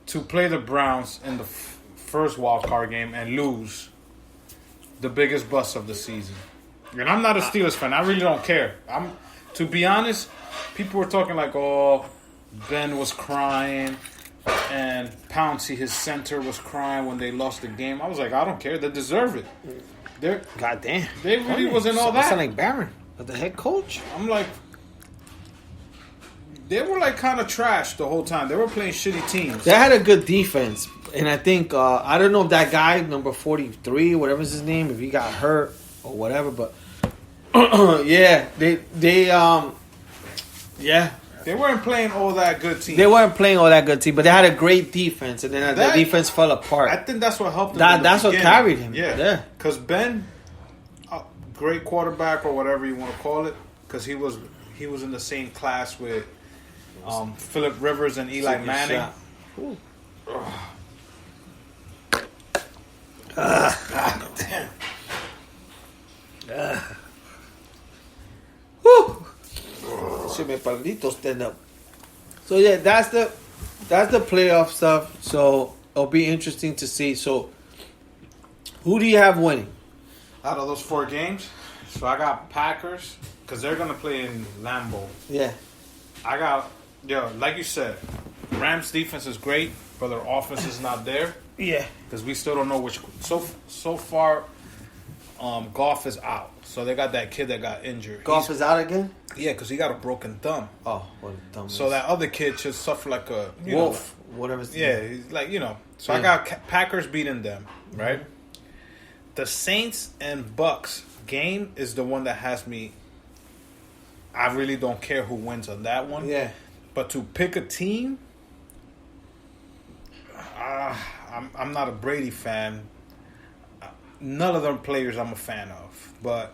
to play the Browns in the first wild card game and lose the biggest bust of the season. And I'm not a Steelers fan. I really don't care. To be honest, people were talking like, oh, Ben was crying and Pouncey, his center, was crying when they lost the game. I was like, I don't care. They deserve it. God damn. They really wasn't all that. Sound like Barron, the head coach. I'm like, they were like kind of trash the whole time. They were playing shitty teams. They had a good defense. And I think, I don't know if that guy, number 43, whatever's his name, if he got hurt or whatever, but yeah, they weren't playing all that good team. They weren't playing all that good team, but they had a great defense, and then the defense fell apart. I think that's what helped them. That's what carried him. Yeah. Because Ben, great quarterback or whatever you want to call it, because he was in the same class with Phillip Rivers and Eli Manning. Damn. Se me paldito stand up. So yeah, that's the playoff stuff. So it'll be interesting to see. So who do you have winning out of those 4 games? So I got Packers because they're gonna play in Lambeau. Yeah. I got like you said, Rams defense is great, but their offense is not there. Yeah. Because we still don't know which. So far, Goff is out. So they got that kid that got injured. Goff is out again? Yeah, because he got a broken thumb. Oh, what a thumb. So that other kid should suffer like a wolf, whatever. Yeah, he's like So I got Packers beating them, right? Mm-hmm. The Saints and Bucks game is the one that has me. I really don't care who wins on that one. Yeah. But to pick a team, I'm not a Brady fan. None of them players I'm a fan of. But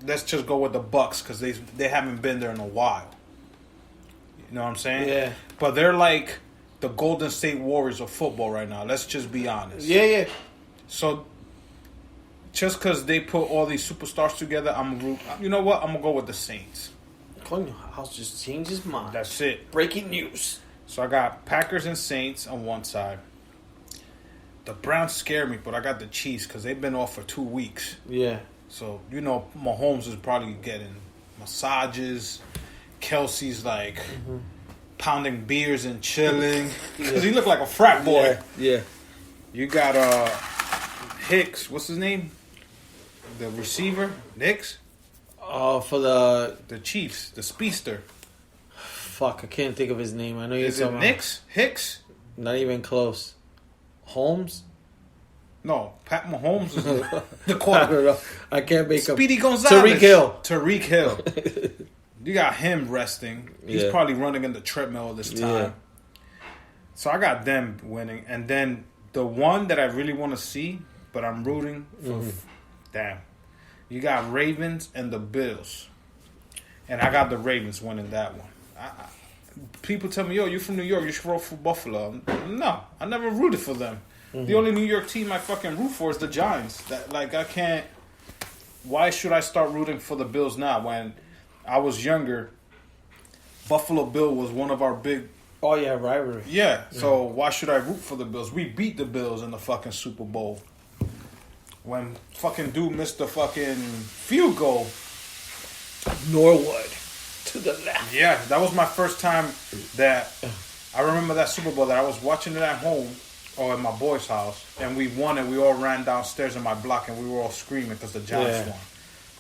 let's just go with the Bucks because they haven't been there in a while. You know what I'm saying? Yeah. But they're like the Golden State Warriors of football right now. Let's just be honest. Yeah. So just because they put all these superstars together, you know what? I'm going to go with the Saints. I'll just change his mind. That's it. Breaking news. So I got Packers and Saints on one side. The Browns scare me, but I got the Chiefs because they've been off for 2 weeks. Yeah. So, Mahomes is probably getting massages. Kelsey's like pounding beers and chilling. Because he looked like a frat boy. Yeah. You got Hicks. What's his name? The receiver? Hicks? For the Chiefs. The speedster. Fuck, I can't think of his name. I know you're talking about. Hicks? Not even close. Holmes? No, Pat Mahomes is the quarterback. I can't make up. Speedy Gonzalez. Tariq Hill. You got him resting. He's probably running in the treadmill this time. Yeah. So I got them winning. And then the one that I really want to see, but I'm rooting for. Damn. You got Ravens and the Bills. And I got the Ravens winning that one. People tell me, yo, you're from New York, you should root for Buffalo. No, I never rooted for them. The only New York team I fucking root for is the Giants. I can't. Why should I start rooting for the Bills now? When I was younger, Buffalo Bill was one of our big. Oh yeah, rivalry. Yeah, so why should I root for the Bills? We beat the Bills in the fucking Super Bowl. When fucking dude missed the fucking field goal. Norwood to the left. Yeah, that was my first time that I remember that Super Bowl that I was watching it at home. Or at my boy's house, and we won, and we all ran downstairs in my block, and we were all screaming because the Giants won,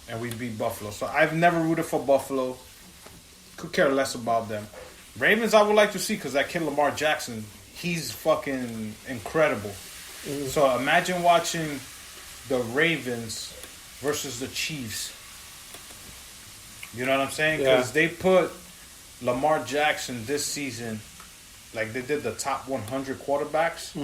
and we beat Buffalo. So I've never rooted for Buffalo. Could care less about them. Ravens, I would like to see because that kid Lamar Jackson, he's fucking incredible. So imagine watching the Ravens versus the Chiefs. You know what I'm saying? Because they put Lamar Jackson this season. Like they did the top 100 quarterbacks,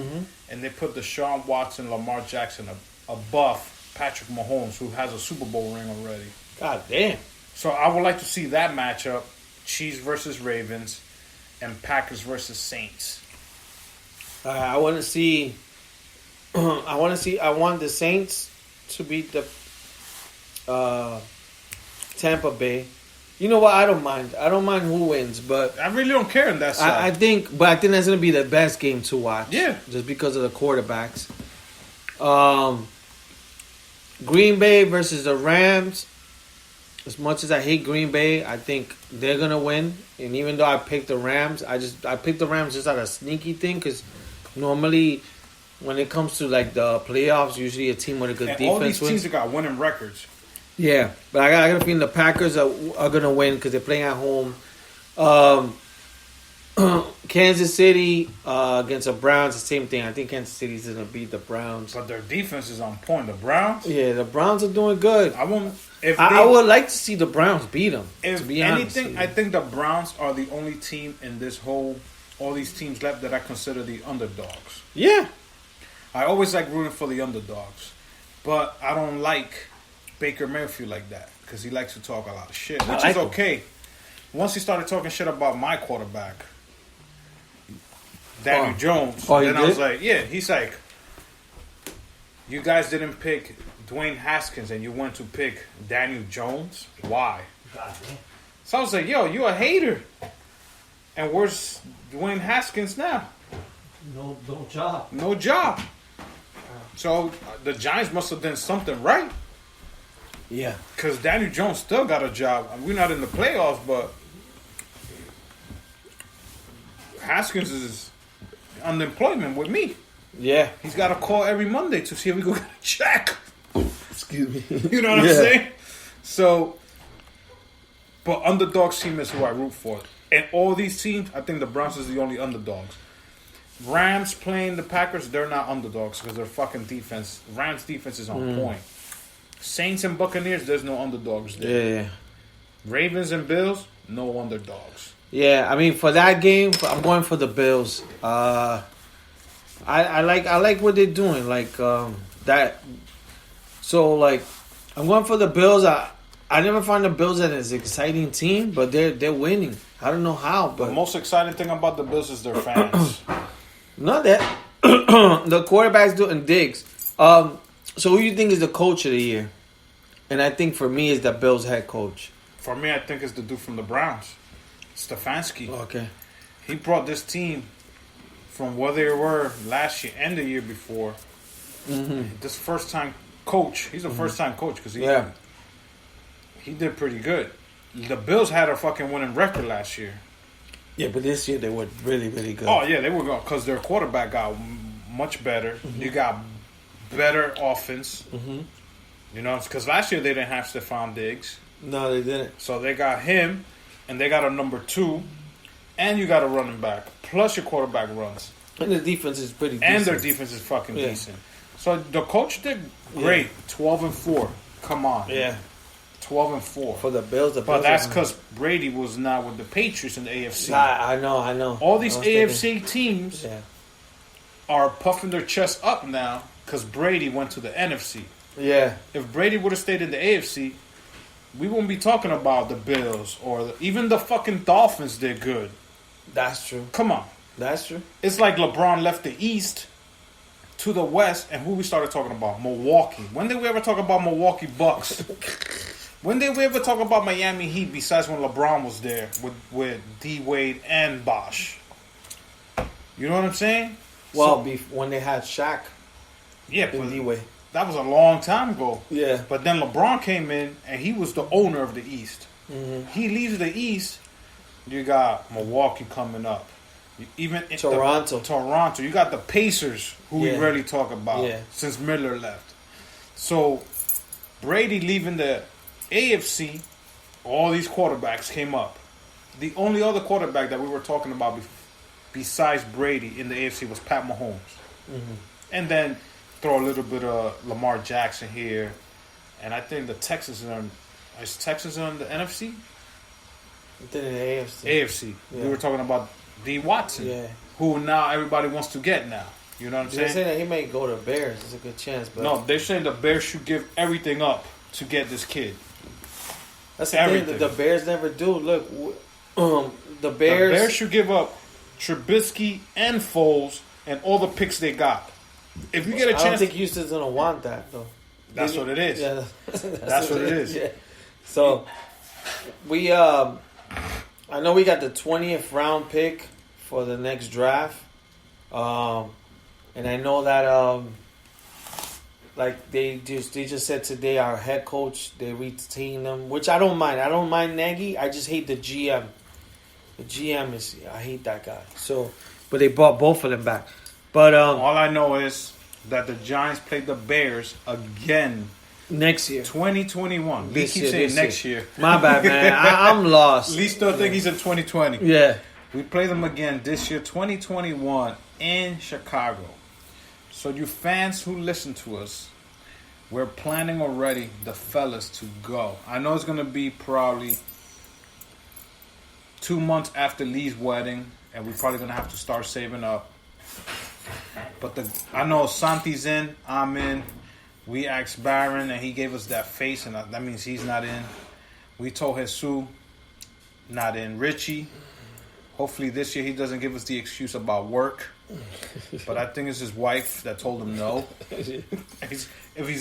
and they put Deshaun Watson, Lamar Jackson above Patrick Mahomes, who has a Super Bowl ring already. God damn! So I would like to see that matchup: Chiefs versus Ravens, and Packers versus Saints. I want to see. I want the Saints to beat the Tampa Bay. You know what? I don't mind. I don't mind who wins, but I really don't care in that side. I think that's gonna be the best game to watch. Yeah. Just because of the quarterbacks. Green Bay versus the Rams. As much as I hate Green Bay, I think they're gonna win. And even though I picked the Rams, I picked the Rams just out of sneaky thing because normally when it comes to like the playoffs, usually a team with a good and defense all these wins. teams have got winning records. Yeah, but I got a feeling the Packers are gonna win because they're playing at home. Kansas City against the Browns, the same thing. I think Kansas City's gonna beat the Browns. But their defense is on point. The Browns. Yeah, the Browns are doing good. I won't. I would like to see the Browns beat them. If to be honest anything, I think the Browns are the only team in this whole, all these teams left that I consider the underdogs. Yeah, I always like rooting for the underdogs, but I don't like Baker Mayfield like that because he likes to talk a lot of shit, which is okay. Once he started talking shit about my quarterback, Daniel Jones, then I was like, yeah, he's like, you guys didn't pick Dwayne Haskins and you went to pick Daniel Jones? Why? So I was like, yo, you a hater. And where's Dwayne Haskins now? no job. No job. So the Giants must have done something right. Yeah, Because Daniel Jones still got a job. I mean, we're not in the playoffs, but Haskins is unemployment with me. yeah. He's got a call every Monday to see if we go get a check. Excuse me. You know what I'm saying? So, but underdogs team is who I root for. And all these teams, I think the Browns is the only underdogs. Rams playing the Packers, they're not underdogs because their fucking defense, Rams defense is on point. Saints and Buccaneers, there's no underdogs there. Yeah. Ravens and Bills, no underdogs. Yeah, I mean for that game, I'm going for the Bills. I like what they're doing, like that. So like, I'm going for the Bills. I never find the Bills as an exciting team, but they're winning. I don't know how, but The most exciting thing about the Bills is their fans. not that the quarterback's doing Diggs. So who do you think is the coach of the year? And I think for me is the Bills head coach. For me, I think it's the dude from the Browns, Stefanski. Okay. He brought this team from where they were last year and the year before. This first time coach. He's a first time coach because he did pretty good. The Bills had a fucking winning record last year. Yeah, but this year they were really, really good. Oh yeah, they were going because their quarterback got much better. You got better offense. You know, because last year they didn't have Stephon Diggs. No, they didn't. So they got him, and they got a number 2, and you got a running back. Plus your quarterback runs. And the defense is pretty decent. And their defense is fucking decent. So the coach did great. 12-4. Come on. Yeah. 12-4. For the Bills, But that's because Brady was not with the Patriots in the AFC. I know. All these AFC teams are puffing their chest up now because Brady went to the NFC. Yeah. If Brady would have stayed in the AFC, we wouldn't be talking about the Bills or even the fucking Dolphins did good. That's true. Come on. That's true. It's like LeBron left the East to the West, and who we started talking about? Milwaukee. When did we ever talk about Milwaukee Bucks? When did we ever talk about Miami Heat besides when LeBron was there with D. Wade and Bosh? You know what I'm saying? Well, when they had Shaq Yeah, and but D. Wade. that was a long time ago. Yeah. But then LeBron came in, and he was the owner of the East. He leaves the East, you got Milwaukee coming up. Even Toronto. You got the Pacers, who we rarely talk about since Miller left. So, Brady leaving the AFC, all these quarterbacks came up. The only other quarterback that we were talking about besides Brady in the AFC was Pat Mahomes. And then throw a little bit of Lamar Jackson here. And I think the Texans are... Is Texans on the NFC? I think in the AFC. AFC. Yeah. We were talking about D. Watson, who now everybody wants to get now. You know what I'm saying? They're saying that he may go to Bears. It's a good chance. But No, they're saying the Bears should give everything up to get this kid. that's the thing that the Bears never do. Look, the Bears should give up Trubisky and Foles and all the picks they got. If you get a chance... I don't think Houston's going to want that, though. That's what it is. Yeah, that's what it is. Yeah. So, I know we got the 20th round pick for the next draft. And I know that like they just said today, our head coach, they retained them, which I don't mind. I don't mind Nagy. I just hate the GM. The GM I hate that guy. So, but they brought both of them back. But all I know is that the Giants played the Bears again next year, 2021. We keep saying next year. My bad, man. I'm lost. Lee still think he's in 2020. Yeah. We play them again this year, 2021, in Chicago. So you fans who listen to us, we're planning already the fellas to go. I know it's going to be probably 2 months after Lee's wedding, and we're probably going to have to start saving up. But I know Santi's in, I'm in. We asked Baron, and he gave us that face, and that means he's not in. We told Jesus, not in. Richie, hopefully this year he doesn't give us the excuse about work. But I think it's his wife that told him no. If he's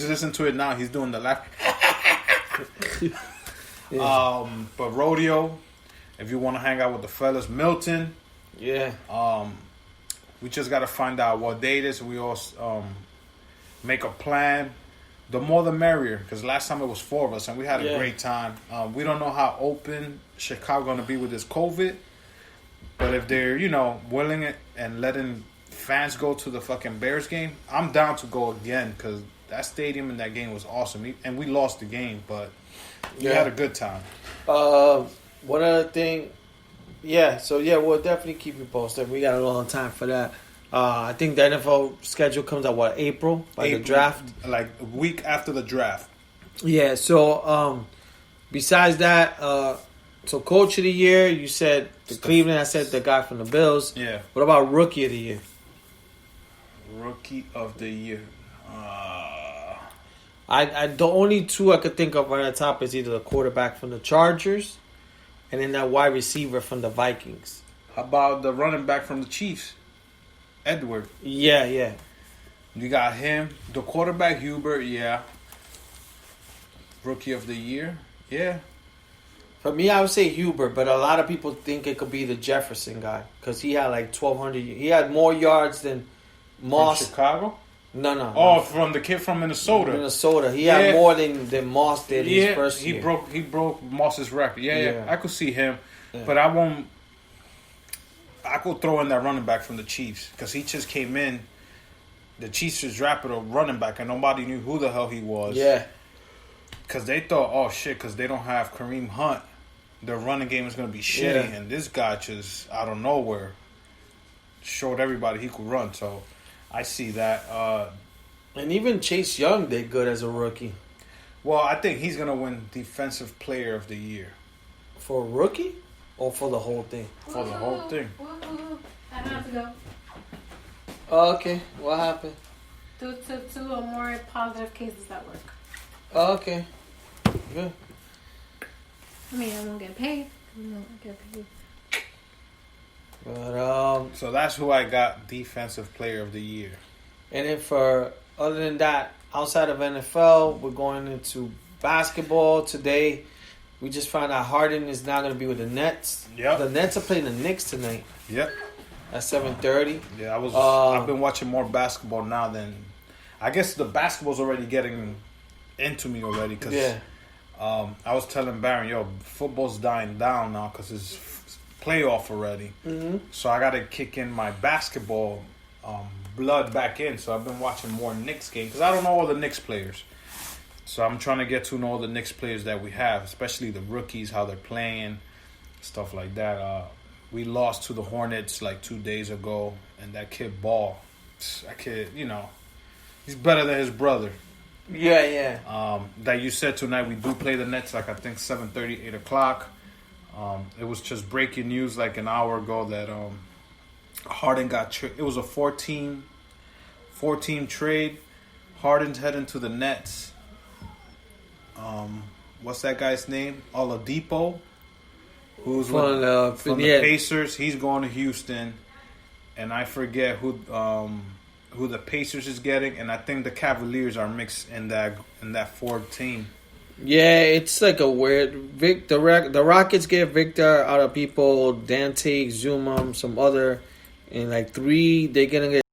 listening to it now, he's doing the laugh. But Rodeo, if you want to hang out with the fellas, Milton. Yeah. We just got to find out what day it is. We all make a plan. The more the merrier, because last time it was 4 of us, and we had a great time. We don't know how open Chicago going to be with this COVID. But if they're, willing it and letting fans go to the fucking Bears game, I'm down to go again because that stadium and that game was awesome. And we lost the game, but we had a good time. One other thing, we'll definitely keep you posted. We got a long time for that. I think the NFL schedule comes out, April? The draft? Like a week after the draft. Yeah, so besides that, so coach of the year, you said Cleveland. I said the guy from the Bills. Yeah. What about rookie of the year? Rookie of the year. I the only two I could think of right at the top is either the quarterback from the Chargers and then that wide receiver from the Vikings. How about the running back from the Chiefs? Edward. Yeah. You got him. The quarterback, Hubert, yeah. Rookie of the year, yeah. For me, I would say Hubert, but a lot of people think it could be the Jefferson guy because he had like 1,200. He had more yards than Moss. From Chicago? No. Oh, from the kid from Minnesota. He had more than Moss did his first year. He broke Moss's record. Yeah. I could see him, but I could throw in that running back from the Chiefs because he just came in. The Chiefs just drafted a running back and nobody knew who the hell he was. Yeah. Because they thought, oh shit, because they don't have Kareem Hunt, their running game is going to be shitty. And this guy just, out of nowhere, showed everybody he could run. So I see that. And even Chase Young did good as a rookie. Well, I think he's going to win Defensive Player of the Year. For a rookie? Or for the whole thing? For the whole thing. I have to go. Oh, okay. What happened? Two or more positive cases at work. Oh, okay. Good. I mean, I won't get paid. But so that's who I got Defensive Player of the Year. And then other than that, outside of NFL, we're going into basketball today. We just found out Harden is not going to be with the Nets. Yep. The Nets are playing the Knicks tonight. Yep. At 7:30. Yeah, I've been watching more basketball now than... I guess the basketball's already getting into me already because I was telling Baron, football's dying down now because it's playoff already. Mm-hmm. So I got to kick in my basketball blood back in. So I've been watching more Knicks games because I don't know all the Knicks players. So I'm trying to get to know all the Knicks players that we have, especially the rookies, how they're playing, stuff like that. We lost to the Hornets like 2 days ago, and that kid Ball, that kid, he's better than his brother. Yeah. That you said tonight, we do play the Nets like I think 7:30, 8 o'clock. It was just breaking news like an hour ago that Harden got it was a 14 trade. Harden's heading to the Nets. What's that guy's name? Oladipo, who's from the Pacers. He's going to Houston, and I forget who the Pacers is getting, and I think the Cavaliers are mixed in that 4 team. Yeah, it's like a weird. The Rockets get Victor out of people, Dante, Zuma, some other, and like 3 they're gonna get